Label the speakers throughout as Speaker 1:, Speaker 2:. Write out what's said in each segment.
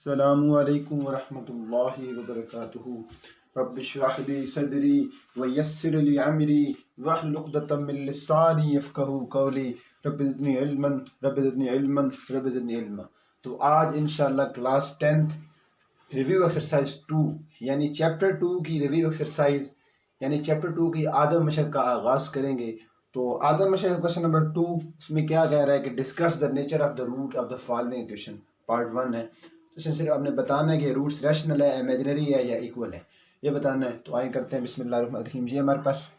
Speaker 1: अस्सलामु अलैकुम वरहमतुल्लाहि वबरकातुहू। रब्बि इश्रह ली सदरी व यस्सिर ली अमरी वहलुल उक़दतम मिन लिसानी यफ़क़हू क़ौली। Rabbi ज़िदनी इल्मन rabbi ज़िदनी इल्मन rabbi ज़िदनी इल्मा। तो आज इंशाअल्लाह क्लास 10th रिव्यू एक्सरसाइज 2 यानी चैप्टर 2 की रिव्यू एक्सरसाइज यानी चैप्टर 2 की आदम मशक का आगाज़ करेंगे। तो आदम मशक क्वेश्चन नंबर 2, उसमें क्या कह रहा है कि discuss the nature of the root of the following equation. Part 1 है, तो इसमें सिर्फ आपने बताना है कि रूट्स रैशनल है, इमेजिनरी है या इक्वल है, ये बताना है। तो आइए करते हैं बिस्मिल्लाहिर्रहमानिर्रहीम। ये हमारे पास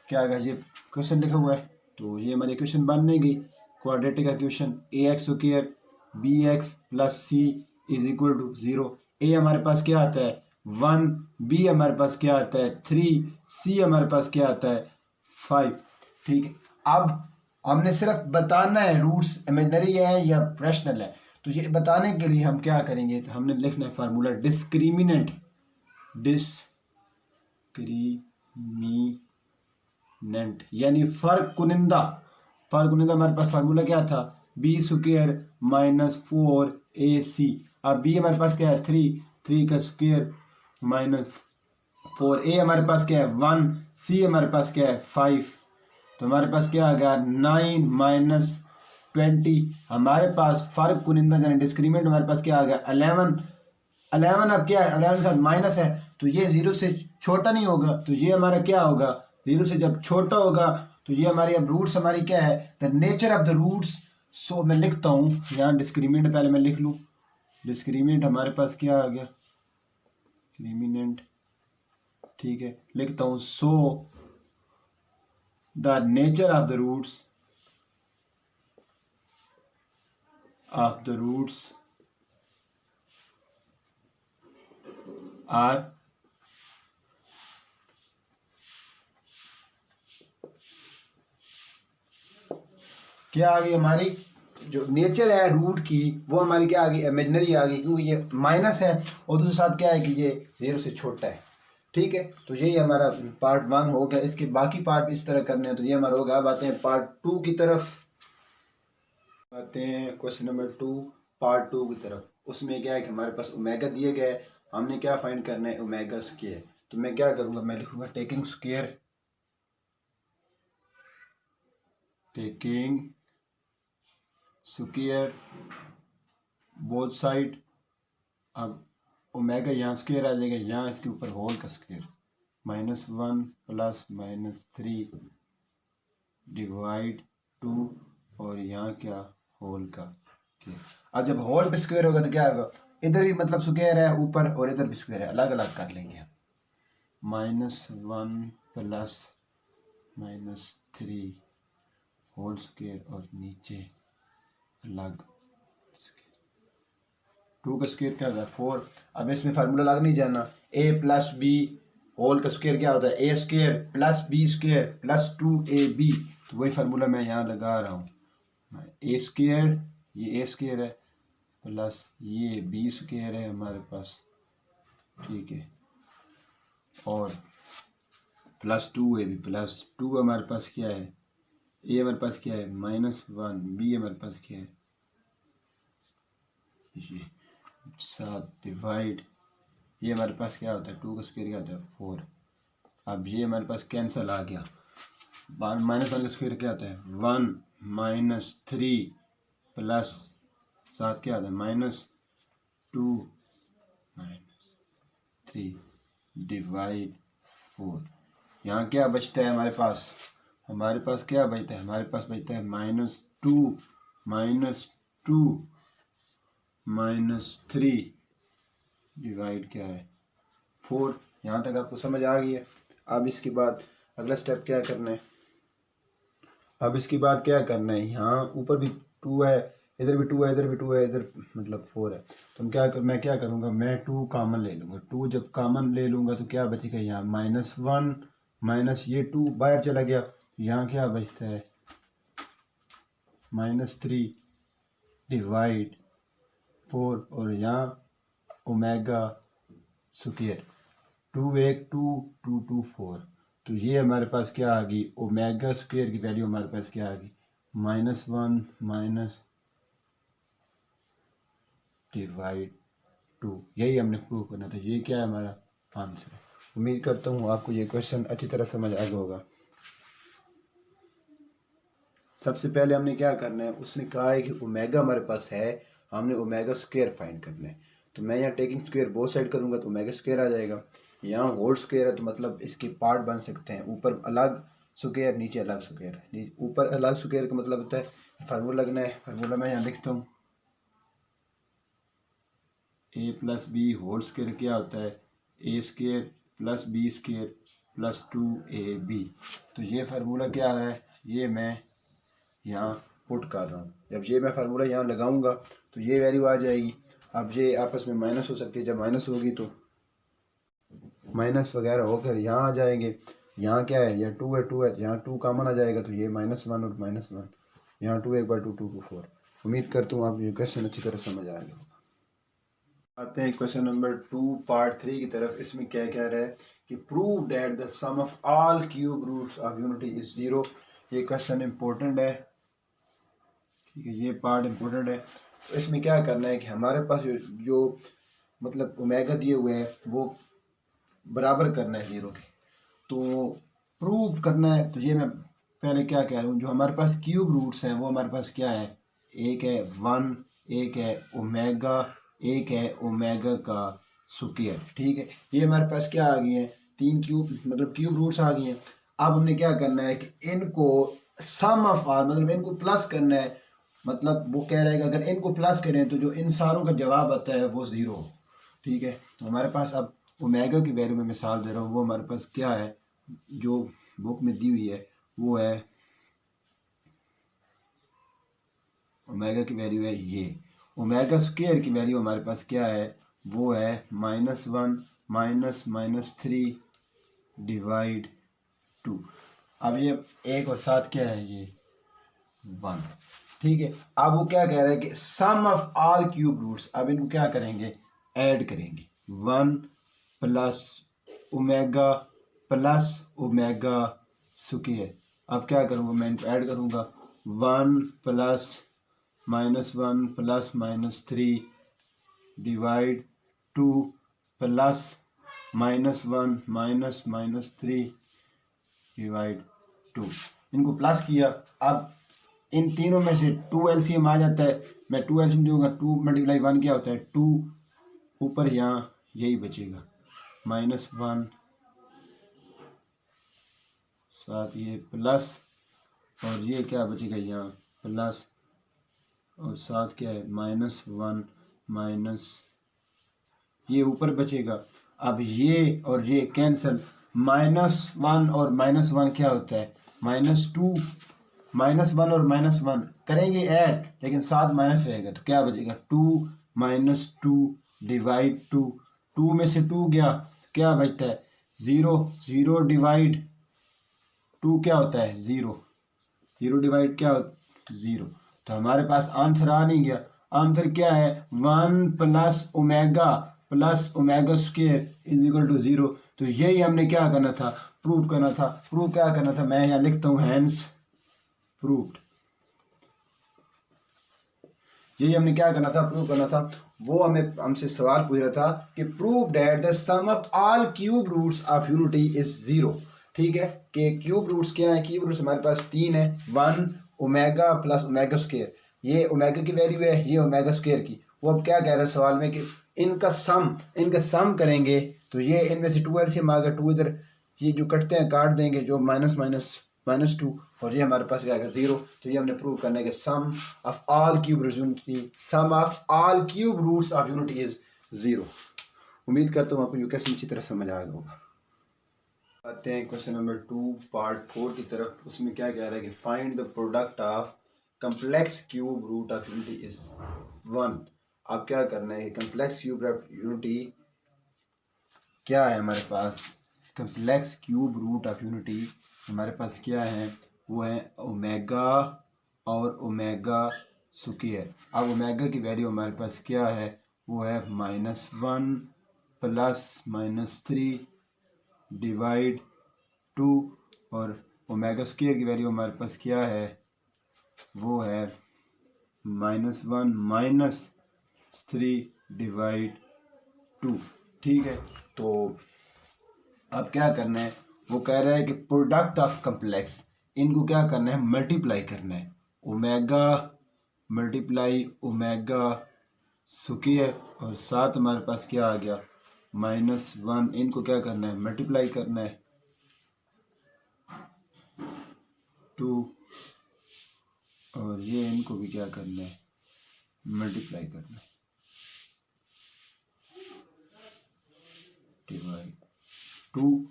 Speaker 1: क्या है, ये क्वेश्चन लिखा हुआ है, तो ये हमारी इक्वेशन बनेगी quadratic equation a x square b x plus c is equal to 0। ए हमारे पास क्या आता है 1, बी हमारे पास क्या आता है 3, सी हमारे पास क्या आता है 5। ठीक है, अब हमने सिर्फ बताना है रूट्स इमेजिनरी है या रैशनल है। तो ये बताने के लिए हम क्या करेंगे, तो हमने लिखना है फार्मूला डिस्क्रिमिनेंट यानी फर्क कुनिंदा। हमारे पास फार्मूला क्या था बी स्क्वायर माइनस 4ac। अब बी हमारे पास क्या है 3 का स्क्वायर माइनस 4, ए हमारे पास क्या है 1, सी हमारे पास क्या है 5। तो हमारे पास क्या आ गया 9 माइनस 20। हमारे पास फर्क कुनिंदा यानी डिस्क्रिमिनेंट हमारे पास क्या आ गया 11। अब क्या है 11 के साथ माइनस है, तो ये 0 से छोटा नहीं होगा, तो ये हमारा क्या होगा 0 से जब छोटा होगा तो ये हमारी अब रूट्स हमारी क्या है the nature of the roots. So मैं लिखता हूँ यहाँ डिस्क्रिमिनेंट, पहले मैं लिख लूँ डिस्क्रिमिनेंट हमारे पास क्या आ गया डिस्क्रिमिनेंट। ठीक है, लिखता हूँ so the nature of the roots are क्या आ गई हमारी जो नेचर है रूट की वो हमारी क्या आ गई इमेजिनरी आ गई, क्योंकि ये माइनस है और दूसरे साथ क्या है कि ये 0 से छोटा है। ठीक है, तो यही हमारा पार्ट 1 हो गया। इसके बाकी पार्ट इस तरह करने हैं, तो ये हमारा होगा। अब आते हैं पार्ट 2 की तरफ, आते हैं क्वेश्चन नंबर 2 पार्ट 2 की तरफ। उसमें क्या है कि हमारे पास ओमेगा दिए गए, हमने क्या फाइंड करना है ओमेगा स्क्वायर। तो मैं क्या करूँगा, मैं लिखूँगा टेकिंग स्क्वायर बोथ साइड। अब ओमेगा यहाँ स्क्वायर आ जाएगा, यहाँ इसके ऊपर होल का स्क्वायर -1 प्लस -3 डिवाइड 2 और यहाँ क्या होल का स्क्वायर। अब जब होल पे स्क्वायर होगा तो क्या होगा, इधर भी मतलब स्क्वायर है ऊपर और इधर भी स्क्वायर है, अलग अलग कर लेंगे हम। -1 प्लस -3 होल स्क्वायर और नीचे अलग 2 का स्क्वायर क्या होता है 4। अब इसमें फार्मूला लग नहीं जाना, a प्लस बी होल का स्क्वायर क्या होता है a square plus b square plus 2ab। तो वही फार्मूला मैं यहाँ लगा रहा हूँ, a स्क्वायर ये a स्क्वायर है प्लस ये b स्क्वायर है हमारे पास। ठीक है, और प्लस 2ab प्लस 2 हमारे पास क्या है a हमारे पास क्या है -1, b हमारे पास क्या है ये 7 डिवाइड ये हमारे पास क्या होता है 2 का स्क्वायर क्या होता है 4। अब ये हमारे पास कैंसिल आ गया, -1 का स्क्वायर क्या होता है 1 -3 प्लस 7 क्या आता है -2 -3 डिवाइड 4। यहाँ क्या बचता है हमारे पास क्या बचता है हमारे पास बचता है -2 -3 डिवाइड क्या है 4। यहाँ तक आपको समझ आ गई है। अब इसके बाद अगला स्टेप क्या करना है, यहाँ ऊपर भी 2 है, इधर भी 2 है, इधर भी 2 है, इधर मतलब 4 है। तो मैं क्या करूँगा, मैं 2 कॉमन ले लूँगा। 2 जब कॉमन ले लूँगा तो क्या बचेगा यहाँ -1 माइनस ये 2 बाहर चला गया, यहाँ क्या बचता है -3 डिवाइड 4 और यहाँ ओमेगा स्क्वायर 2 1 2 2 2 4। तो ये हमारे पास क्या आ गई ओमेगा स्क्वायर की वैल्यू हमारे पास क्या आ गई -1 माइनस डिवाइड 2। यही हमने प्रूव करना था। ये क्या है हमारा आंसर। उम्मीद करता हूँ आपको ये क्वेश्चन अच्छी तरह समझ आ गया होगा। सबसे पहले हमने क्या करना है, उसने कहा है कि ओमेगा हमारे पास है, हमने ओमेगा स्क्वायर फाइंड करना है। तो मैं यहाँ टेकिंग स्क्वायर बोथ साइड करूँगा तो ओमेगा स्क्वायर आ जाएगा। यहाँ होल स्क्वायर है तो मतलब इसके पार्ट बन सकते हैं, ऊपर अलग स्क्वायर नीचे अलग स्क्वायर। ऊपर अलग स्क्वायर का मतलब होता है फार्मूला लगना है। फार्मूला मैं यहाँ लिखता हूँ, a plus b whole square क्या होता है, a square plus b square plus 2ab। तो ये फार्मूला क्या आ रहा है, ये मैं यहाँ पुट कर रहा हूँ। जब ये मैं फार्मूला यहाँ लगाऊंगा तो ये वैल्यू आ जाएगी। अब ये आपस में माइनस हो सकती है, जब माइनस होगी तो माइनस वगैरह होकर यहाँ आ जाएंगे। यहाँ क्या है, यह 2 है, 2 है, यहाँ 2 कॉमन आ जाएगा तो ये -1 और -1, यहाँ 2 एक बार 2 2 2 4। उम्मीद करता हूँ आप ये क्वेश्चन अच्छी तरह समझ आ गया। आते हैं क्वेश्चन नंबर 2 पार्ट 3 की तरफ। इसमें क्या कह रहा है कि prove that the sum of all cube roots of unity is 0। ये क्वेश्चन इंपॉर्टेंट है, ठीक है, ये पार्ट इंपॉर्टेंट है। तो इसमें क्या करना है कि हमारे पास जो मतलब ओमेगा दिए हुए हैं वो बराबर करना है 0 के। तो प्रूव करना है, तो ये मैं पहले क्या कह रहा हूँ, जो हमारे पास क्यूब रूट्स हैं वो हमारे पास क्या है, एक है 1, एक है ओमेगा, एक है ओमेगा का स्क्वायर। ठीक है, ये हमारे पास क्या आ गई है, 3 क्यूब मतलब क्यूब रूट्स आ गई हैं। अब हमने क्या करना है कि इनको सम ऑफ आर मतलब इनको प्लस करना है। मतलब वो कह रहा है कि अगर इनको प्लस करें तो जो इन सारों का जवाब आता है वो 0 हो। ठीक है, तो हमारे पास अब ओमेगा की वैल्यू में मिसाल दे रहा हूँ, वो हमारे पास क्या है जो बुक में दी हुई है वो है, ओमेगा की वैल्यू है ये। ओमेगा स्क्वायर की वैल्यू हमारे पास क्या है, वो है -1 -3 डिवाइड 2। अब ये एक और साथ क्या है, ये 1। ठीक है, अब वो क्या कह रहा है कि sum of all cube roots, अब इनको क्या करेंगे, ऐड करेंगे। 1 plus omega plus omega square. अब क्या करूँगा, मैं इनको ऐड करूँगा। 1 plus -1 plus -3 divide 2 plus -1 -3 divide 2। इनको प्लस किया। अब इन तीनों में से 2 एलसीएम आ जाता है, मैं 2 एलसीएम दूंगा, 2 × 1 क्या होता है 2, ऊपर यहाँ यही बचेगा -1, साथ ये प्लस, और ये क्या बचेगा यहाँ प्लस, और साथ क्या है -1 माइनस ये ऊपर बचेगा। अब ये और ये कैंसिल, -1 और -1 क्या होता है -2, -1 और -1 करेंगे ऐड, लेकिन साथ माइनस रहेगा तो क्या बचेगा 2 -2 डिवाइड 2। 2 में से 2 गया, क्या बचता है 0। 0 डिवाइड 2 क्या होता है 0। 0 डिवाइड क्या 0। तो हमारे पास आंसर आ नहीं गया। आंसर क्या है 1 plus omega square is equal to 0। तो यही हमने क्या करना था, प्रूव करना था। प्रूव क्या करना था, मैं यहाँ लिखता हूँ हैंस प्रूव्ड। यही हमने क्या करना था, प्रूव करना था। वो हमें हमसे सवाल पूछ रहा था कि prove that the sum of all cube roots of unity is 0। ठीक है, कि क्यूब रूट्स क्या है, क्यूब रूट्स हमारे पास 3 है, 1 ओमेगा प्लस ओमेगा स्क्वायर। ये ओमेगा की वैल्यू है, ये ओमेगा स्क्वायर की। वो अब क्या कह रहे हैं सवाल में कि इनका सम करेंगे तो ये इनमें से 2 एलसीएम आ गया, 2 इधर ये जो कटते हैं काट देंगे, जो माइनस माइनस -2, और ये हमारे पास क्या आएगा 0। तो ये हमने प्रूव करना है कि sum of all cube roots of unity is 0। उम्मीद करता हूँ आपको ये क्वेश्चन अच्छी तरह समझ आ गया होगा। आते हैं क्वेश्चन नंबर 2 पार्ट 4 की तरफ। उसमें क्या कह रहा है कि find the product of complex cube root of unity is 1। अब क्या करना है कि कम्प्लेक्स क्यूब ऑफ यूनिटी क्या है हमारे पास, complex cube root of unity हमारे पास क्या है, वो है ओमेगा और ओमेगा स्क्वायर। अब ओमेगा की वैल्यू हमारे पास क्या है, वो है -1 प्लस -3 डिवाइड 2, और ओमेगा स्क्वायर की वैल्यू हमारे पास क्या है, वो है -1 -3 डिवाइड 2। ठीक है, तो अब क्या करना है, वो कह रहा है कि प्रोडक्ट ऑफ कम्प्लेक्स, इनको क्या करना है, मल्टीप्लाई करना है। ओमेगा मल्टीप्लाई ओमेगा स्क्वायर और साथ हमारे पास क्या आ गया -1, इनको क्या करना है, मल्टीप्लाई करना है 2, और ये इनको भी क्या करना है, मल्टीप्लाई करना है डिवाइड 2।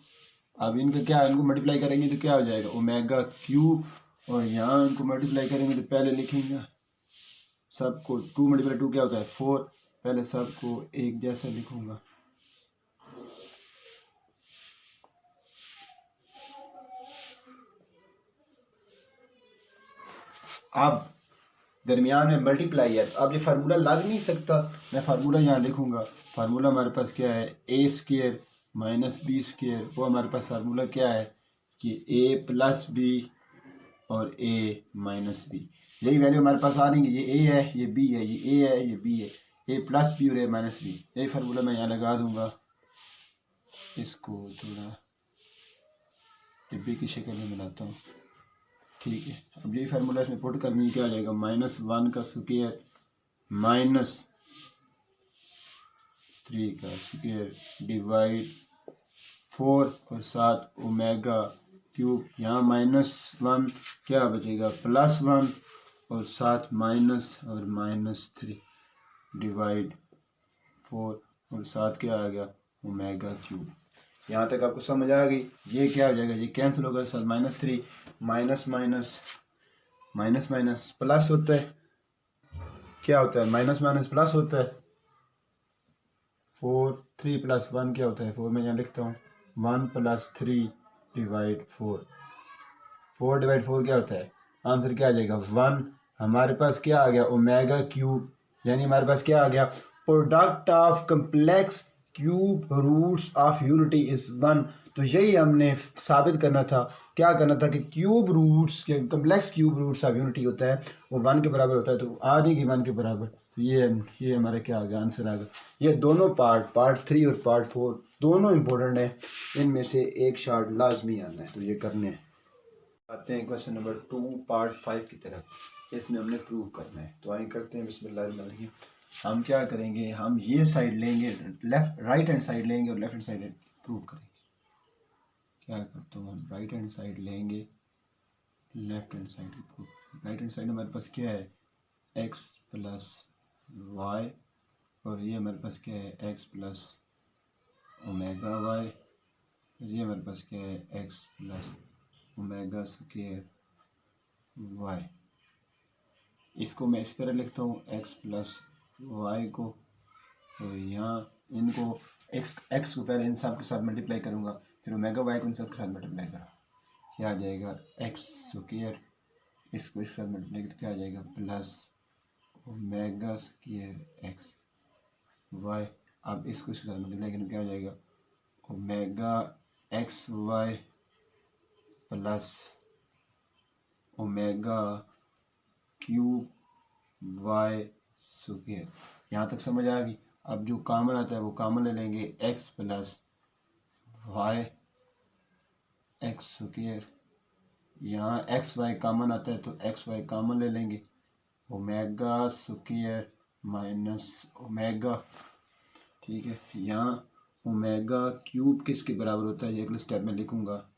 Speaker 1: अब इनका क्या, इनको मल्टीप्लाई करेंगे तो क्या हो जाएगा, ओमेगा क्यूब, और यहाँ इनको मल्टीप्लाई करेंगे तो पहले लिखेंगे सबको 2 मल्टीप्लाई 2 क्या होता है 4, पहले सबको एक जैसा लिखूंगा। अब दरमियान में मल्टीप्लाई है, तो अब ये फार्मूला लग नहीं सकता, मैं फार्मूला यहाँ लिखूंगा। फार्मूला हमारे पास क्या है, a square minus B square, वो हमारे पास फार्मूला क्या है कि ए प्लस बी और ए माइनस बी, यही वैल्यू हमारे पास आ रही है। ये ए है, ये बी है, ये ए है, ये बी है, ए प्लस बी और ए माइनस बी, यही फार्मूला मैं यहाँ लगा दूंगा। इसको थोड़ा डिब्बे की शक्ल में बनाता हूँ। ठीक है, अब यही फार्मूला इसमें पुट करनी, क्या आ जाएगा, -1 का स्क्वायर -3 का स्क्वायर डिवाइड 4 और साथ ओमेगा क्यूब, यहाँ -1 क्या बचेगा +1 और साथ माइनस और -3 डिवाइड 4 और साथ क्या आ गया ओमेगा क्यूब। यहाँ तक आपको समझ आ गई। ये क्या हो जाएगा, ये कैंसिल होगा, साथ -3 minus minus minus minus plus होता है, क्या होता है माइनस माइनस प्लस होता है 4, 3 + 1 क्या होता है 4, मैं यहाँ लिखता हूँ 1 + 3 डिवाइड 4, 4 डिवाइड 4 क्या होता है, आंसर क्या आ जाएगा 1। हमारे पास क्या आ गया ओमेगा क्यूब, यानी हमारे पास क्या आ गया, product of complex cube roots of unity is 1। तो यही हमने साबित करना था, क्या करना था कि क्यूब रूट्स के complex cube roots of unity होता है वो 1 के बराबर होता है, तो आ जाएगी 1 के बराबर। तो ये हमारा क्या आ गया, आंसर आ गया। ये दोनों पार्ट 3 और पार्ट 4 दोनों इंपॉर्टेंट है, इनमें से एक शार्ट लाजमी आना है, तो ये करने हैं। आते हैं क्वेश्चन नंबर 2 पार्ट 5 की तरफ, इसमें हमने प्रूव करना है। तो आइए करते हैं, बिस्मिल्लाह। हम क्या करेंगे, हम ये साइड लेंगे, राइट हैंड साइड लेंगे और लेफ्ट हैंड साइड प्रूव करेंगे। क्या करता हूँ, हम राइट हैंड साइड लेंगे, left hand side prove. Right hand side हमारे पास क्या है x + y, और ये हमारे पास क्या है x + ओमेगा y, ये हमारे पास क्या है x + ओमेगा स्क्वायर y। इसको मैं इस तरह लिखता हूँ x + y को, और यहाँ इनको x को पहले इन सब के साथ मल्टीप्लाई करूँगा, फिर ओमेगा y को इन सब के साथ मल्टीप्लाई करूँगा, क्या आ जाएगा x स्क्वायर, इसको इसके साथ मल्टीप्लाई तो क्या आ जाएगा plus omega square x y। अब इसको इसके साथ मल्टीप्लाई करें क्या आ जाएगा omega x y plus omega cube y square. यहाँ तक समझ आ गई। अब जो कॉमन आता है वो कॉमन ले लेंगे, x + y x स्क्वायर, यहाँ एक्स वाई कॉमन आता है तो एक्स वाई कॉमन ले लेंगे, ओमेगा स्क्वायर माइनस ओमेगा। ठीक है, यहाँ ओमेगा क्यूब किसके बराबर होता है, ये अगले स्टेप में लिखूंगा।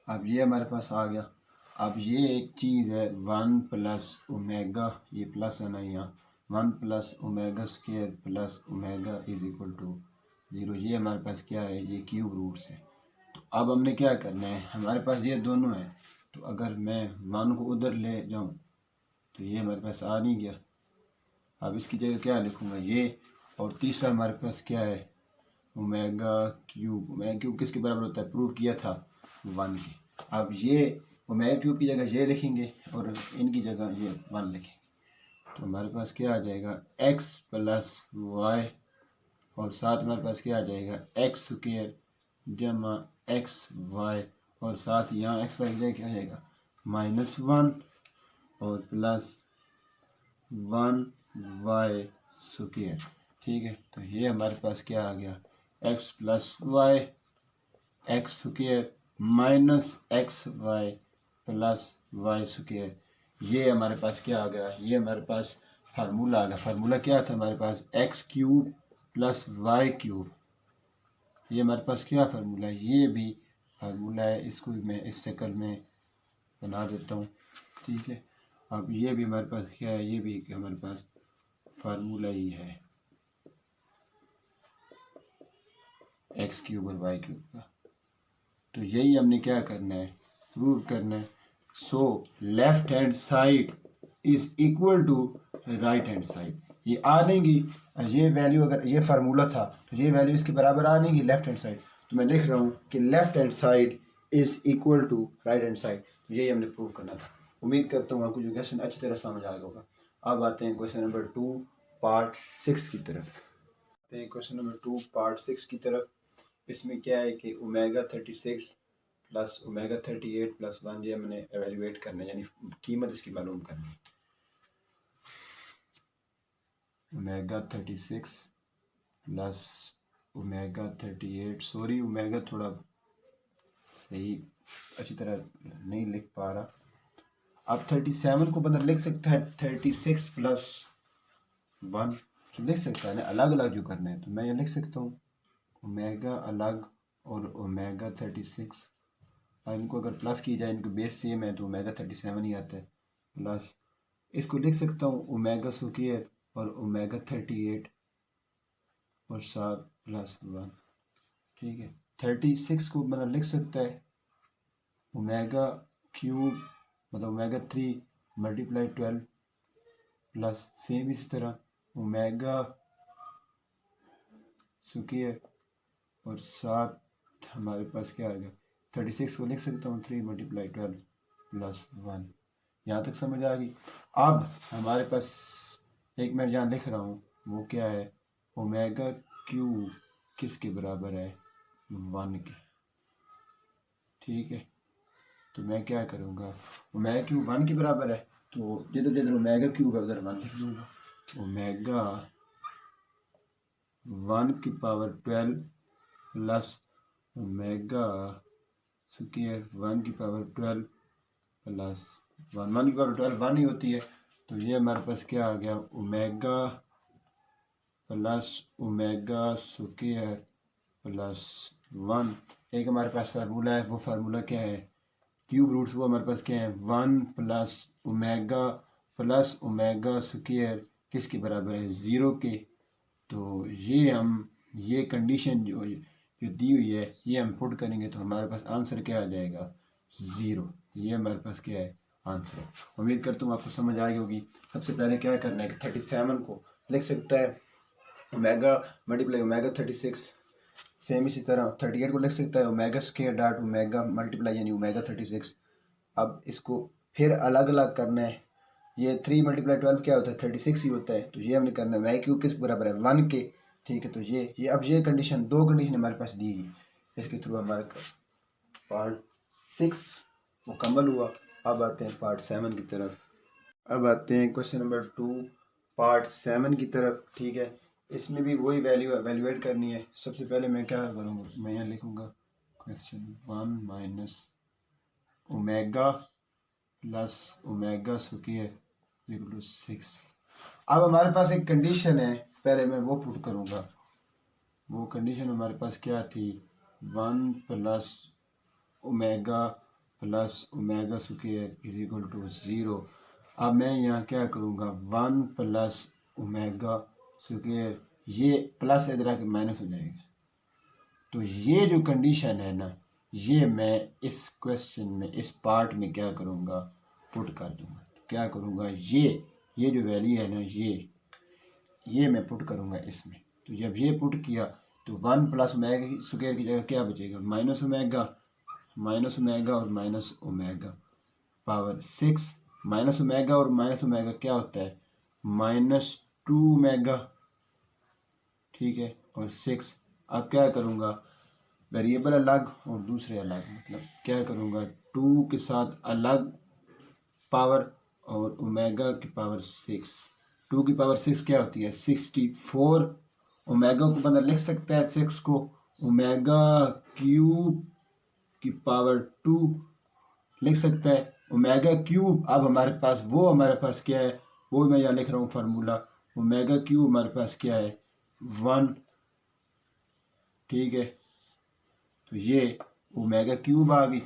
Speaker 1: अब ये हमारे पास आ गया। अब ये एक चीज़ है 1 + ओमेगा, ये प्लस है ना, यहाँ 1 + ओमेगा स्क्वायर प्लस ओमेगा = 0। ये हमारे पास क्या है, ये क्यूब रूट्स है। तो अब हमने क्या करना है, हमारे पास ये दोनों है, तो अगर मैं 1 को उधर ले जाऊं तो ये हमारे पास आ नहीं गया। अब इसकी जगह क्या लिखूंगा ये, और तीसरा हमारे पास क्या है ओमेगा क्यूब। ओमेगा क्यूब किसके बराबर होता है, प्रूव किया था 1 के। अब ये ओमेगा क्यूब की जगह ये लिखेंगे और इनकी जगह ये 1 लिखेंगे, तो हमारे पास क्या आ जाएगा x + y, और साथ हमारे पास क्या आ जाएगा x स्क्वायर जमा xy, और साथ यहाँ xy की जगह क्या आ जाएगा -1 और +1 y स्क्वायर। ठीक है, तो ये हमारे पास क्या आ गया, x plus y x square minus x y plus y square. ये हमारे पास क्या आ गया, ये हमारे पास फार्मूला आ गया। फार्मूला क्या था हमारे पास, x cube plus y cube. ये हमारे पास क्या फार्मूला है, ये भी फार्मूला है, इसको मैं इस शक्ल में बना देता हूँ। ठीक है, अब ये भी हमारे पास क्या है, ये भी हमारे पास फार्मूला ही है एक्स क्यूब और वाई क्यूब का। तो यही हमने क्या करना है, प्रूव करना है। So left hand side is equal to right hand side. ये आ नहीं, ये वैल्यू अगर ये फार्मूला था तो ये वैल्यू इसके बराबर आ नहीं लेफ्ट हैंड साइड। तो मैं लिख रहा हूँ कि left hand side is equal to right hand side. यही हमने प्रूव करना था। उम्मीद करता हूँ आपको जो क्वेश्चन अच्छी तरह समझ आ गया होगा। अब आते हैं क्वेश्चन नंबर 2 पार्ट 6 की तरफ। आते हैं क्वेश्चन नंबर 2 पार्ट 6 की तरफ। इसमें क्या है कि ओमेगा 36 प्लस ओमेगा 38 प्लस 1 ये हमने एवेल्यूएट करना है, यानी कीमत इसकी मालूम करनी है। Omega 36 plus omega 38, sorry omega थोड़ा सही अच्छी तरह नहीं लिख पा रहा। अब 37 को बंदा लिख सकता है 36 प्लस 1, तो लिख सकता है ना, अलग अलग जो करना है। तो मैं ये लिख सकता हूँ ओमेगा अलग और ओमेगा 36। इनको अगर प्लस की जाए, इनके बेस सेम है तो ओमेगा 37 ही आता है। प्लस इसको लिख सकता हूँ ओमेगा स्क्वायर और ओमेगा 38 और 7 प्लस 1। ठीक है, 36 को मतलब लिख सकता है ओमेगा क्यूब मतलब ओमेगा 3 मल्टीप्लाई 12 प्लस सेम इसी तरह ओमेगा स्क्वायर और 7 हमारे पास क्या आ गया, 36 को लिख सकता हूँ 3 मल्टीप्लाई 12 प्लस 1। यहाँ तक समझ आ गई। अब हमारे पास एक मैं यहाँ लिख रहा हूँ, वो क्या है, ओमेगा क्यूब किसके बराबर है, 1 के। ठीक है, तो मैं क्या करूँगा, ओमेगा क्यूब 1 के बराबर है, तो जिधर जिधर ओमेगा क्यूब है उधर 1 लिख दूँगा। ओमेगा 1 की पावर 12 प्लस ओमेगा स्क्वायर 1 की पावर 12 प्लस 1 की पावर 12 1 ही होती है। तो ये हमारे पास क्या आ गया, omega plus omega square plus 1। एक हमारे पास फार्मूला है, वो फार्मूला क्या है, क्यूब रूट्स, वो हमारे पास क्या है 1 प्लस ओमेगा स्क्वायर किसके बराबर है, 0 के। तो ये हम ये कंडीशन जो दी हुई है ये हम पुट करेंगे तो हमारे पास आंसर क्या आ जाएगा, 0। ये हमारे पास क्या है, आंसर है। उम्मीद करता हूँ आपको समझ आ गई होगी। सबसे पहले क्या करना है कि 37 को लिख सकता है ओमेगा मल्टीप्लाई ओमेगा 36, सेम इसी तरह 38 को लिख सकता है omega square dot omega multiply यानी ओमेगा 36। अब इसको फिर अलग अलग करना है। ये 3 मल्टीप्लाई 12 क्या होता है, 36 ही होता है। तो ये हमने करना है वाई क्यूब किस बराबर है, 1 के। ठीक है, तो ये अब ये कंडीशन, दो कंडीशन हमारे पास दी गई, इसके थ्रू हमारा पार्ट 6 मुकम्मल हुआ। अब आते हैं पार्ट 7 की तरफ। अब आते हैं क्वेश्चन नंबर 2 पार्ट 7 की तरफ। ठीक है, इसमें भी वही वैल्यू एवेल्यूएट करनी है। सबसे पहले मैं क्या करूँगा, मैं यहाँ लिखूँगा question 1 minus omega plus omega square equal to 6। अब हमारे पास एक कंडीशन है, पहले मैं वो पुट करूँगा। वो कंडीशन हमारे पास क्या थी, 1 plus omega square is equal to 0। अब मैं यहाँ क्या करूँगा, 1 प्लस ओमेगा स्क्वायर, ये प्लस इधर आके माइनस हो जाएगा। तो ये जो कंडीशन है ना, ये मैं इस क्वेश्चन में इस पार्ट में क्या करूँगा, पुट कर दूँगा। क्या करूँगा, ये जो वैल्यू है ना, ये मैं पुट करूँगा इसमें। तो जब ये पुट किया तो 1 प्लस ओमेगा स्क्वायर की जगह क्या बचेगा, माइनस ओमेगा और minus omega power 6। Minus omega और माइनस ओमेगा क्या होता है, -2 ओमेगा। ठीक है, और 6। अब क्या करूँगा, वेरिएबल अलग और दूसरे अलग, मतलब क्या करूँगा, 2 के साथ अलग पावर और ओमेगा की पावर 6। 2 की पावर 6 क्या होती है, 64 ओमेगा को बंदा लिख सकता है 6 को ओमेगा क्यूब की पावर 2 लिख सकता है। ओमेगा क्यूब अब हमारे पास क्या है, वो मैं यहाँ लिख रहा हूँ फार्मूला। ओमेगा क्यूब हमारे पास क्या है 1, ठीक है। तो ये ओमेगा क्यूब आ गई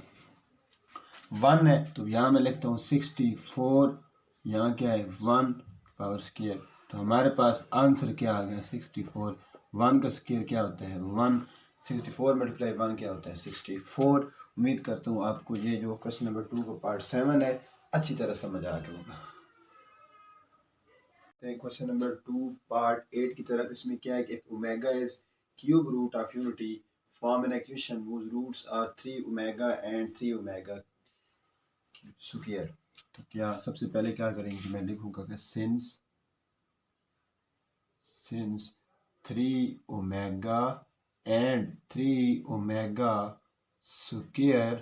Speaker 1: 1 है, तो यहाँ मैं लिखता हूँ 64, यहाँ क्या है 1 पावर स्क्वायर। तो हमारे पास आंसर क्या आ गया 64। 1 का स्क्वायर क्या होता है 1, 64 मल्टीप्लाई 1 क्या होता है 64। उम्मीद करता हूँ आपको ये जो क्वेश्चन नंबर 2 का पार्ट 7 है अच्छी तरह समझ आ गया होगा। क्वेश्चन नंबर 2 पार्ट 8 की तरफ। इसमें क्या है कि omega is cube root of unity form an equation whose roots are 3 omega and 3 omega square। तो क्या सबसे पहले क्या करेंगे, मैं लिखूंगा कि since 3 omega and 3 omega square,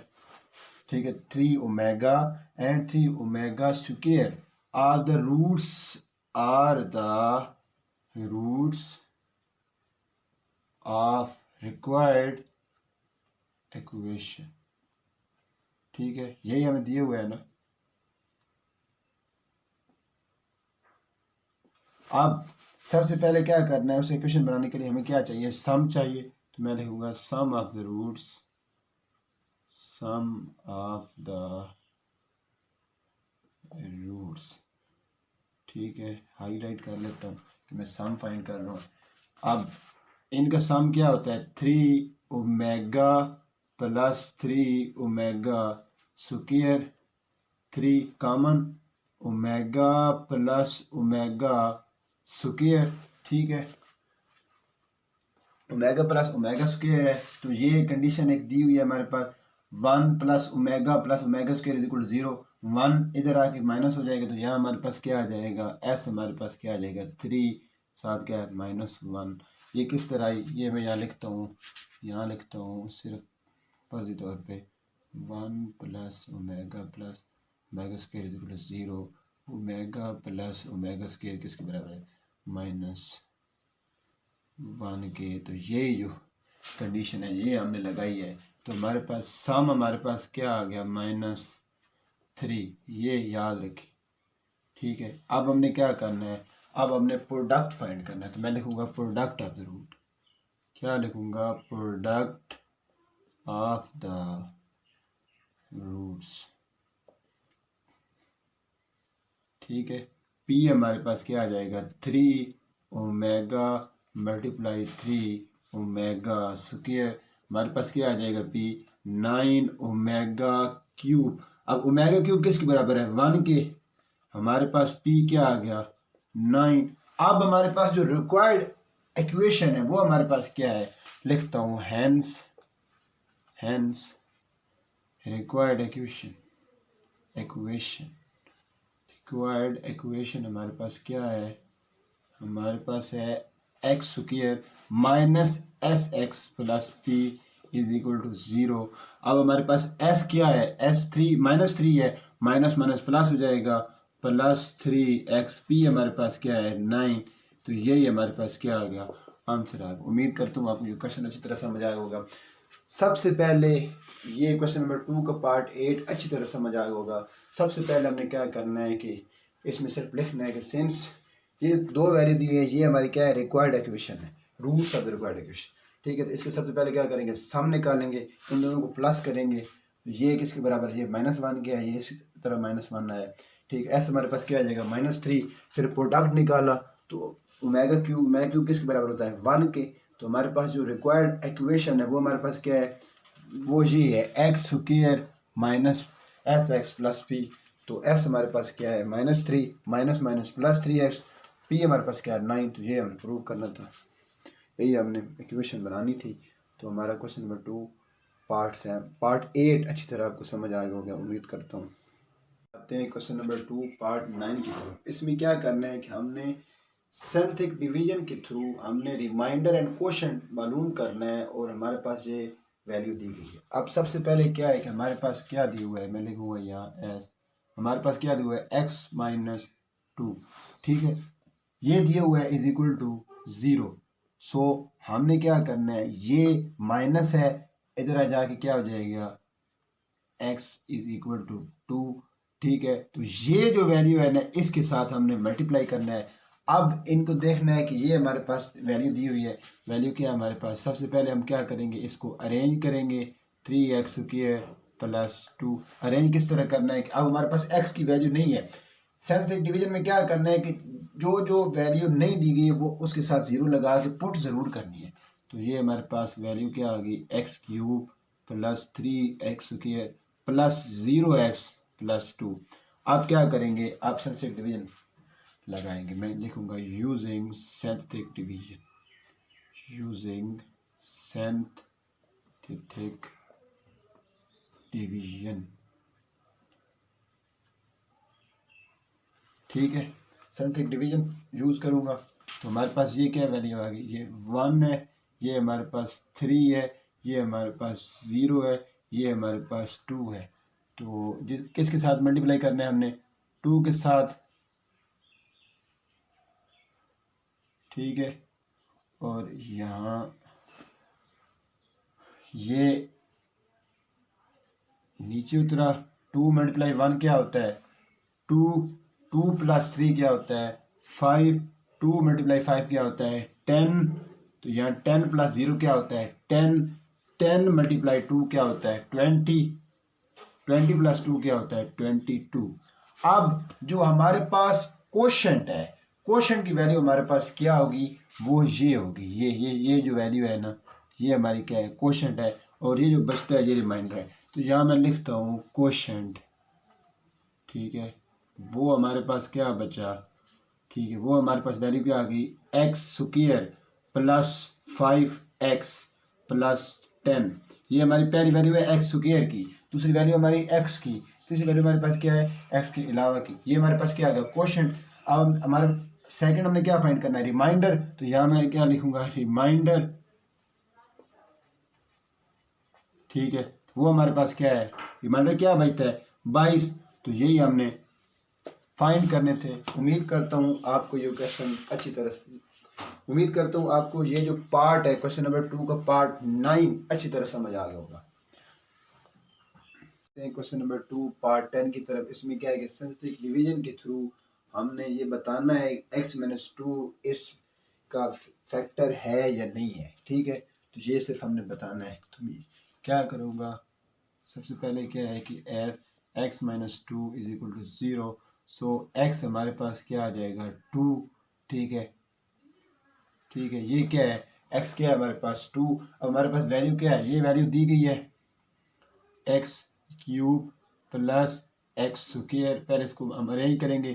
Speaker 1: ठीक है, 3 omega and 3 omega square are the roots of required equation। ठीक है, यही हमें दिए हुए है ना। अब सबसे पहले क्या करना है, उस इक्वेशन बनाने के लिए हमें क्या चाहिए, सम चाहिए। तो मैं लिखूंगा सम ऑफ द रूट्स, ठीक है, हाईलाइट कर लेता हूँ कि मैं सम फाइंड कर रहा हूँ। अब इनका सम क्या होता है 3 omega plus 3 omega square, 3 common omega plus omega square, ठीक है, ओमेगा प्लस ओमेगा स्क्वायर है। तो ये कंडीशन एक दी हुई है हमारे पास 1 plus omega square is equal 0। 1 इधर आके माइनस हो जाएगा, तो यहाँ हमारे पास क्या आ जाएगा एस, हमारे पास क्या आ जाएगा 3, साथ क्या है -1। ये किस तरह आई, ये मैं यहाँ लिखता हूँ सिर्फ फर्जी तौर पे 1 plus omega square is equal 0। Omega plus omega square किसके बराबर है -1 के। तो ये जो कंडीशन है ये हमने लगाई है। तो हमारे पास सम हमारे पास क्या आ गया -3, ये याद रखें, ठीक है। अब हमने क्या करना है, अब हमने प्रोडक्ट फाइंड करना है। तो मैं लिखूंगा प्रोडक्ट ऑफ द रूट, क्या लिखूंगा प्रोडक्ट ऑफ द रूट्स, ठीक है। पी हमारे पास क्या आ जाएगा 3 ओमेगा मल्टीप्लाई 3 ओमेगा स्क्वायर, हमारे पास क्या आ जाएगा पी 9 ओमेगा क्यूब। अब ओमेगा क्यूब किसके बराबर है 1 के, हमारे पास पी क्या आ गया 9। अब हमारे पास जो रिक्वायर्ड इक्वेशन है वो हमारे पास क्या है, लिखता हूँ हेंस रिक्वायर्ड इक्वेशन हमारे पास क्या है, हमारे पास है x square minus S x plus P is equal to 0। अब हमारे पास एस क्या है -3 है, माइनस माइनस प्लस हो जाएगा +3x, पी हमारे पास क्या है 9। तो यही हमारे पास क्या आ गया आंसर आ गया। उम्मीद करता हूँ आपको ये क्वेश्चन अच्छी तरह समझ आया होगा। सबसे पहले ये क्वेश्चन नंबर 2 का पार्ट 8 अच्छी तरह समझ आया होगा। सबसे पहले हमने क्या करना है कि इसमें सिर्फ लिखना है कि सिंस ये 2 वैल्यू दी है, ये हमारी क्या है रिक्वायर्ड इक्वेशन है, roots of the required equation, ठीक है। तो इसके सबसे पहले क्या करेंगे सम निकालेंगे, इन दोनों को प्लस करेंगे। तो ये किसके बराबर है, ये -1 के है, ये इसी तरह -1 आया, ठीक है। एस हमारे पास क्या आ जाएगा -3। फिर प्रोडक्ट निकाला तो ओमेगा क्यूब किसके बराबर होता है 1 के। तो हमारे पास जो रिक्वायर्ड इक्वेशन है वो हमारे पास क्या है, वो ये है x square minus S x plus P. तो एस हमारे पास क्या है -3 माइनस +3x, पी हमारे पास क्या है 9। तो ये हमें प्रूव करना था, यही हमने इक्वेशन बनानी थी। तो हमारा क्वेश्चन नंबर 2 पार्ट 8 अच्छी तरह आपको समझ आ गया, उम्मीद करता हूँ। आते हैं क्वेश्चन नंबर 2 पार्ट 9 की तरफ। इसमें क्या करना है कि हमने सिंथेटिक डिवीजन के थ्रू हमने रिमाइंडर एंड क्वोशंट मालूम करना है, और हमारे पास ये वैल्यू दी गई है। अब सबसे पहले क्या है कि हमारे पास क्या दिया हुआ है, मैं लिखूंगा यहाँ एस, हमारे पास क्या दिया हुआ है x-2, ठीक है, ये दिया हुआ है इज इक्वल टू 0। सो हमने क्या करना है, ये माइनस है, इधर आ जाके क्या हो जाएगा, x इज इक्वल टू 2। ठीक है, तो ये जो वैल्यू है ना इसके साथ हमने मल्टीप्लाई करना है। अब इनको देखना है कि ये हमारे पास वैल्यू दी हुई है, वैल्यू क्या है हमारे पास। सबसे पहले हम क्या करेंगे, इसको अरेंज करेंगे, 3x² प्लस 2। अरेंज किस तरह करना है कि अब हमारे पास x की वैल्यू नहीं है। सिंथेटिक डिवीजन में क्या करना है कि जो जो वैल्यू नहीं दी गई है वो उसके साथ जीरो लगा के पुट ज़रूर करनी है। तो ये हमारे पास वैल्यू क्या आ गई, x³ plus 3x² plus 0x plus 2। आप क्या करेंगे, आप सिंथेटिक डिवीजन लगाएंगे। मैं लिखूंगा using synthetic division, using synthetic division. ठीक है, सिंथेटिक डिवीजन यूज करूंगा तो हमारे पास ये क्या वैल्यू आ गई, ये 1 है, ये हमारे पास 3 है, ये हमारे पास 0 है, ये हमारे पास 2 है। तो किसके साथ मल्टीप्लाई करना है हमने, 2 के साथ। ठीक है, और यहाँ ये नीचे उतरा, 2 मल्टीप्लाई 1 क्या होता है 2, 2 प्लस 3 क्या होता है 5, 2 मल्टीप्लाई 5 क्या होता है 10। तो यहाँ 10 प्लस 0 क्या होता है 10, 10 मल्टीप्लाई 2 क्या होता है 20, 20 प्लस 2 क्या होता है 22। अब जो हमारे पास कोशेंट है, कोशेंट की वैल्यू हमारे पास क्या होगी, वो ये होगी, ये जो वैल्यू है ना, ये हमारी क्या है कोशेंट है, और ये जो बचता है ये रिमाइंडर है। तो यहाँ मैं लिखता हूँ कोशेंट। ठीक है, वो हमारे पास क्या बचा, ठीक है, वो हमारे पास वैल्यू क्या आ गई, x² प्लस 5x प्लस 10। ये हमारी पहली वैल्यू है x² की, दूसरी वैल्यू हमारी x की, तीसरी वैल्यू हमारे पास क्या है x के अलावा की। ये हमारे पास क्या आ गया कोशेंट। अब हमारे सेकंड हमने क्या फाइंड करना है, रिमाइंडर। तो यहाँ मैं क्या लिखूंगा, रिमाइंडर। ठीक है, वो हमारे पास क्या है, रिमाइंडर क्या बचता है 22। तो यही हमने फाइंड करने थे। उम्मीद करता हूँ आपको ये क्वेश्चन अच्छी तरह से, उम्मीद करता हूँ आपको ये जो पार्ट है क्वेश्चन नंबर 2 का पार्ट 9 अच्छी तरह समझ आ गया होगा। क्वेश्चन नंबर 2 पार्ट 10 की तरफ। इसमें क्या है कि सिंथेटिक डिवीजन के थ्रू हमने ये बताना है x-2 इसका फैक्टर है या नहीं है। ठीक है, तो ये सिर्फ हमने बताना है। तो क्या करूँगा, सबसे पहले क्या है कि as x-2 is equal to 0। So x हमारे पास क्या आ जाएगा 2। ठीक है, ठीक है, ये क्या है x क्या है हमारे पास 2। अब हमारे पास वैल्यू क्या है, ये वैल्यू दी गई है x³ प्लस x²। पहले इसको हम अरेंज करेंगे,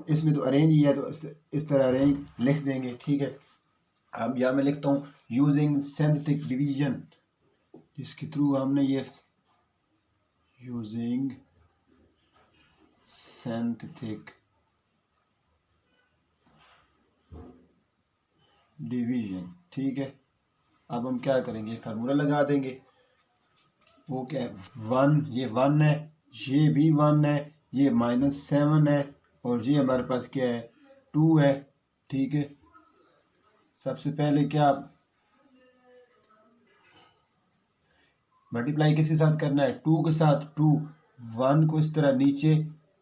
Speaker 1: इसमें तो अरेंज ही है तो इस तरह अरेंज लिख देंगे। ठीक है, अब यहाँ मैं लिखता हूँ यूजिंग सिंथेटिक डिवीजन, जिसके थ्रू हमने ये यूजिंग सिंथेटिक डिवीजन। ठीक है, अब हम क्या करेंगे, फार्मूला लगा देंगे। वो क्या है 1, ये 1 है, ये भी 1 है, ये -7 है, और ये हमारे पास क्या है 2 है। ठीक है, सबसे पहले क्या मल्टीप्लाई किसके साथ करना है 2 के साथ। 2 1 को इस तरह नीचे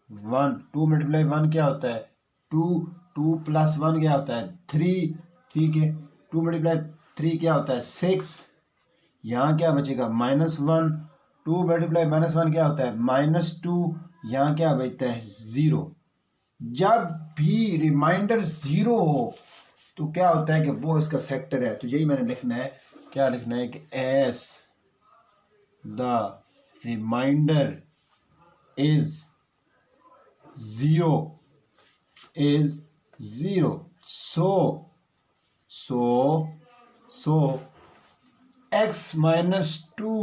Speaker 1: 1, 2 मल्टीप्लाई 1 क्या होता है 2, 2 प्लस 1 क्या होता है 3। ठीक है, 2 मल्टीप्लाई 3 क्या होता है 6। यहाँ क्या बचेगा -1, 2 मल्टीप्लाई -1 क्या होता है -2। यहाँ क्या बचता है 0। जब भी रिमाइंडर 0 हो तो क्या होता है कि वो इसका फैक्टर है। तो यही मैंने लिखना है, क्या लिखना है कि as the remainder is 0 so x-2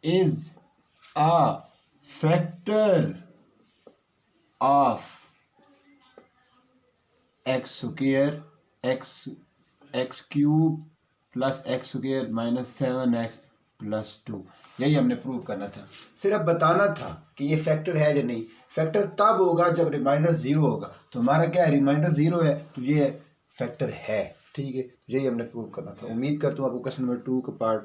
Speaker 1: is a factor of x² x³ plus x² minus 7x plus 2। यही हमने प्रूव करना था, सिर्फ बताना था कि ये फैक्टर है या नहीं। फैक्टर तब होगा जब रिमाइंडर 0 होगा। तो हमारा क्या है, रिमाइंडर 0 है तो ये फैक्टर है। ठीक है, तो यही हमने प्रूव करना था। उम्मीद करता हूँ आपको क्वेश्चन नंबर 2 का पार्ट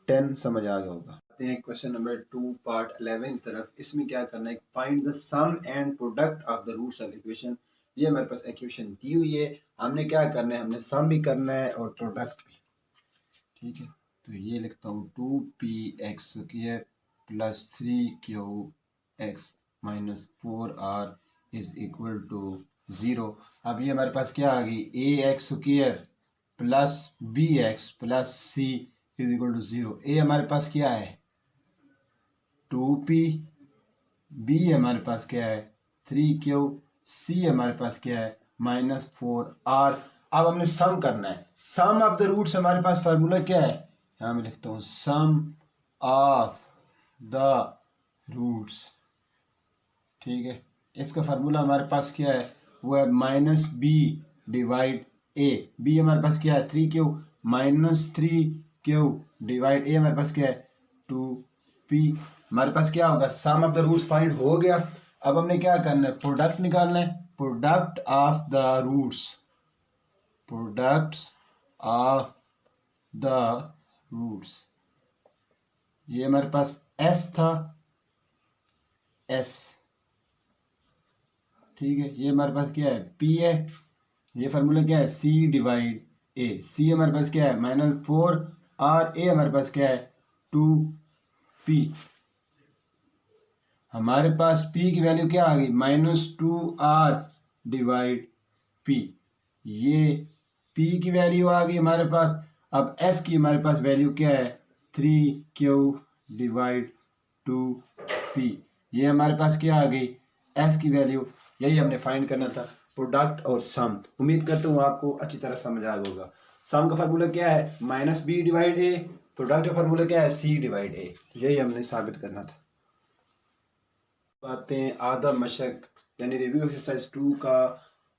Speaker 1: 10 समझ आ गया होगा। आते हैं क्वेश्चन नंबर 2 पार्ट 11 तरफ। इसमें क्या करना है, find the sum and product of the roots of equation. ये हमारे पास इक्वेशन दी हुई है, हमने क्या करना है, हमने सम भी करना है और प्रोडक्ट भी। ठीक है, तो ये लिखता हूँ 2px² plus 3qx minus 4r is equal to 0। अब ये हमारे पास क्या आ गई, ax² plus bx plus c is equal to 0। ए हमारे पास क्या है 2p, b हमारे पास क्या है 3q, c हमारे पास क्या है माइनस 4r। अब हमने सम करना है, सम ऑफ द रूट्स हमारे पास फार्मूला क्या है, यहाँ मैं लिखता हूँ सम ऑफ द रूट्स। ठीक है, इसका फार्मूला हमारे पास क्या है, वो है माइनस बी डिवाइड ए। बी हमारे पास क्या है 3q माइनस 3q डिवाइड ए हमारे पास क्या है 2p। हमारे पास क्या होगा, सम ऑफ द रूट्स फाइंड हो गया। अब हमने क्या करना है, प्रोडक्ट निकालना है, product of the roots, products of the roots. ये हमारे पास s था, s। ठीक है, ये हमारे पास क्या है p है, ये फार्मूला क्या है c डिवाइड a। c हमारे पास क्या है -4 और a हमारे पास क्या है 2p। हमारे पास p की वैल्यू क्या आ गई -2r डिवाइड p। ये p की वैल्यू आ गई हमारे पास। अब s की हमारे पास वैल्यू क्या है 3q डिवाइड 2p। ये हमारे पास क्या आ गई s की वैल्यू। यही हमने फाइंड करना था, प्रोडक्ट और सम। उम्मीद करता हूँ आपको अच्छी तरह समझ आ गया होगा। सम का फार्मूला क्या है -b डिवाइड a, प्रोडक्ट का फार्मूला क्या है c डिवाइड a। यही हमने साबित करना था। बातें हैं आधा मशक यानी रिव्यू एक्सरसाइज 2 का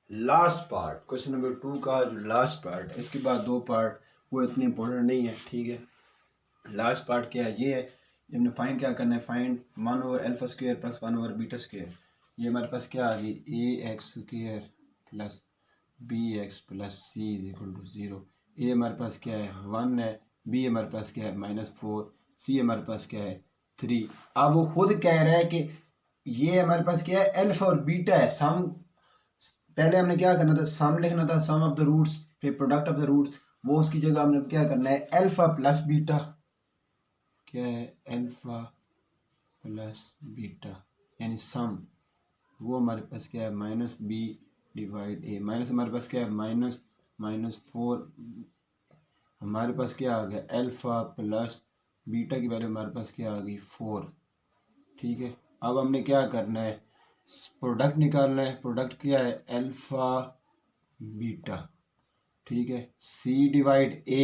Speaker 1: लास्ट पार्ट, क्वेश्चन नंबर 2 का जो लास्ट पार्ट है, इसके बाद 2 पार्ट वो इतने इंपॉर्टेंट नहीं है। ठीक है, लास्ट पार्ट क्या है, ये है हमने फाइंड क्या करना है, फाइंड 1/α² प्लस 1/β²। ये हमारे पास क्या आ गई ax² plus bx plus c is equal to 0। ए हमारे पास क्या है 1 है, b हमारे पास क्या है -4, c हमारे पास क्या है 3। अब वो खुद कह रहा है कि ये हमारे पास क्या है अल्फा और बीटा है। सम पहले हमने क्या करना था, सम लिखना था, सम ऑफ द रूट्स, फिर प्रोडक्ट ऑफ द रूट्स। वो उसकी जगह हमने क्या करना है अल्फा प्लस बीटा, क्या है अल्फा प्लस बीटा यानी सम। वो हमारे पास क्या है -b डिवाइड a। माइनस हमारे पास क्या है -4। हमारे पास क्या आ गया अल्फा प्लस बीटा की वैल्यू हमारे पास क्या आ गई 4। ठीक है, अब हमने क्या करना है, प्रोडक्ट निकालना है। प्रोडक्ट क्या है अल्फा बीटा। ठीक है, c डिवाइड a,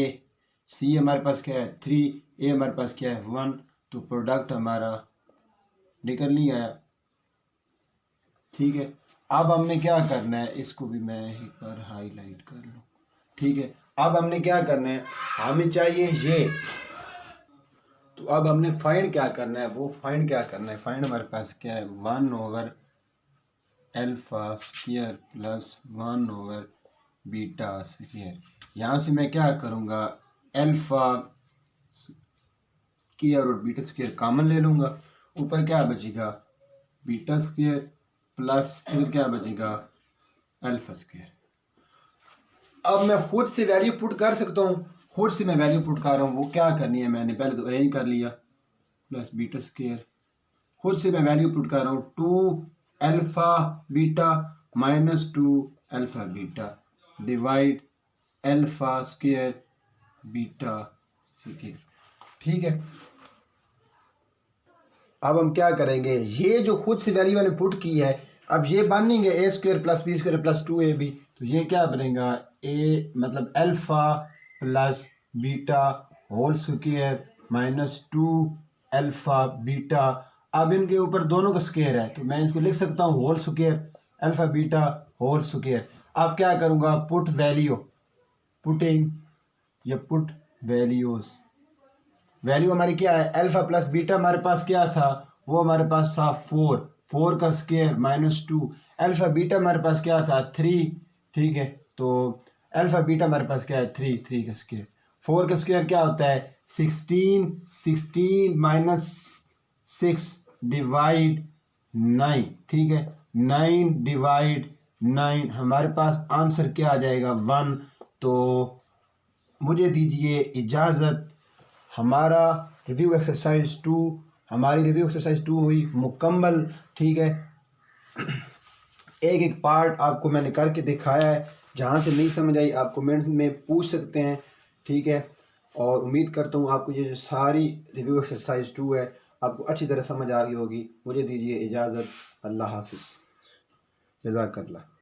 Speaker 1: c हमारे पास क्या है 3, a हमारे पास क्या है 1, तो प्रोडक्ट हमारा निकल नहीं आया। ठीक है, अब हमने क्या करना है, इसको भी मैं एक बार हाईलाइट कर लूँ। ठीक है, अब हमने क्या करना है, हमें चाहिए ये। तो अब हमने फाइंड क्या करना है, वो फाइंड क्या करना है, फाइंड हमारे पास क्या है 1/α² प्लस 1/β²। यहाँ से मैं क्या करूँगा अल्फा स्क्वायर और बीटा² कॉमन ले लूँगा। ऊपर क्या बचेगा β² प्लस फिर क्या बचेगा α²। अब मैं खुद से वैल्यू पुट कर सकता हूँ, खुद से मैं वैल्यू पुट कर रहा हूँ। वो क्या करनी है, मैंने पहले तो अरेंज कर लिया प्लस β²। खुद से मैं वैल्यू पुट कर रहा हूँ 2α β माइनस 2α β डिवाइड α² β²। ठीक है, अब हम क्या करेंगे, ये जो खुद से वैल्यू मैंने पुट की है, अब ये बनेंगे a² plus b² plus 2ab। तो ये क्या बनेगा a मतलब alpha plus beta whole square minus 2α beta. अब इनके ऊपर दोनों का स्क्वायर है, तो मैं इसको लिख सकता हूँ whole square alpha beta whole square. अब क्या करूँगा पुट वैल्यू, पुटिंग या पुट वैल्यूज। वैल्यू हमारी क्या है अल्फा प्लस बीटा, हमारे पास क्या था, वो हमारे पास था 4 का स्क्वायर माइनस 2। अल्फा बीटा हमारे पास क्या था 3। ठीक है, तो अल्फा बीटा हमारे पास क्या है 3, 3 का स्क्वायर। 4 का स्क्वायर क्या होता है 16, 16 माइनस 6 डिवाइड 9, ठीक है 9 डिवाइड 9, हमारे पास आंसर क्या आ जाएगा 1। तो मुझे दीजिए इजाज़त, हमारा रिव्यू एक्सरसाइज 2, हमारी रिव्यू एक्सरसाइज 2 हुई मुकम्मल, ठीक है। एक एक पार्ट आपको मैंने करके दिखाया है, जहाँ से नहीं समझ आई आप कमेंट्स में पूछ सकते हैं, ठीक है। और उम्मीद करता हूँ आपको ये जो सारी रिव्यू एक्सरसाइज 2 है आपको अच्छी तरह समझ आ गई होगी। मुझे दीजिए इजाज़त, अल्लाह हाफिज़, जज़ाकल्लाह।